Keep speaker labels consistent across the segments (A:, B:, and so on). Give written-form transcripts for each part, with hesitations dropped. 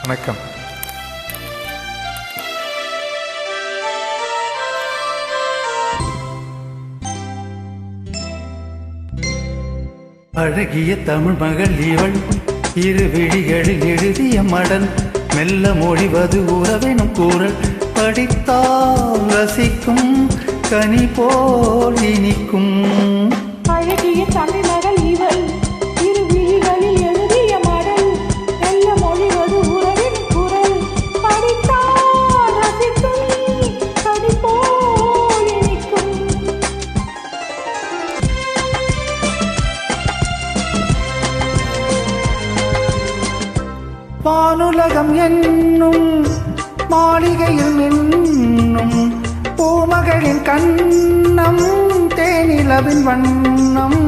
A: வணக்கம்.
B: அழகிய தமிழ் மகள் இவள், இரு விழிகளில் எழுதிய மடல், மெல்ல மொழிவது உறவெனும் கூறல், படித்தால் ரசிக்கும் கனி போல் இனிக்கும்.
C: அழகிய தமிழ் மகள் இவள், இரு விழிகளில் எழுதிய மடல், மெல்ல மொழிவது உறவெனும் கூறல், படித்தால் ரசிக்கும் கனி போல் இனிக்கும்.
B: வானுலகம் என்னும் மாளிகையில் நின்னும் பூமகளின் கண்ணம், தேனிலவின் வண்ணம்.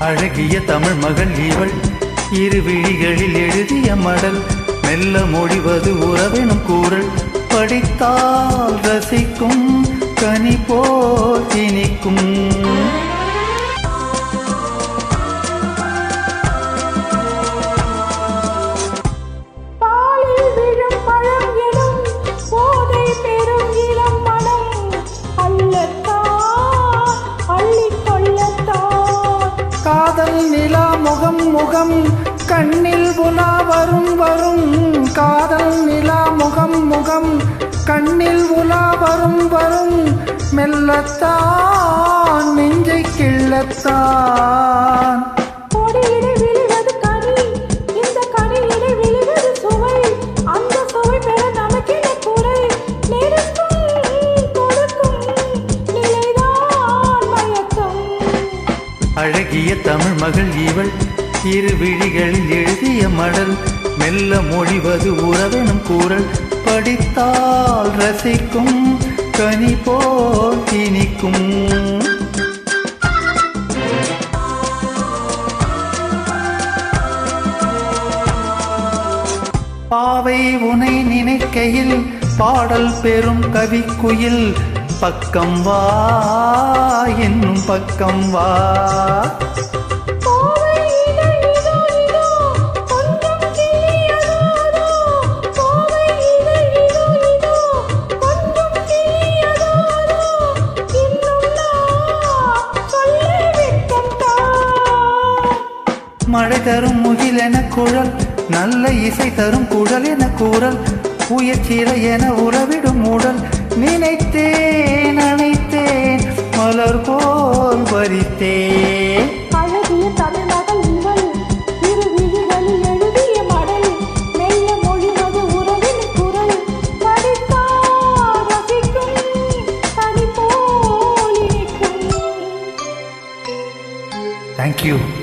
B: அழகிய தமிழ் மகள் இவள், இரு விழிகளில் எழுதிய மடல், மெல்ல மொழிவது உறவெனும் கூறல், படித்தால் ரசிக்கும் கனி போல் இனிக்கும். காதல் நிலா முகம் முகம் கண்ணில் உலா வரும் வரும், காதல் நிலா முகம் முகம் கண்ணில் உலா வரும் வரும், மெல்லத்தான் நெஞ்சை கிள்ளத்தான். அழகிய தமிழ் மகள் இவள், இரு விழிகளில் எழுதிய மடல், மெல்ல மொழிவது உறவெனும் கூறல், படித்தால் ரசிக்கும் கனி போல் இனிக்கும். பாவை உனை நினைக்கையில் பாடல் பெறும் கவிக்குயில், பக்கம் வா என்னும் பக்கம் வா. மழை தரும் முகில் என குழல், நல்ல இசை தரும் குழல் என கூறல், உயர்ச்சில என உறவிடும் உடல், நினைத்தேன் அனைத்தேன் மலர் போல் பறித்தேன்.
C: அழகிய தமிழ் மகள் இவள், இரு விழிகளில் எழுதிய மடல், மெல்ல மொழிவது உறவின் குரல், படித்தால் ரசிக்கும் கனி போல் இனிக்கும்.
B: Thank you.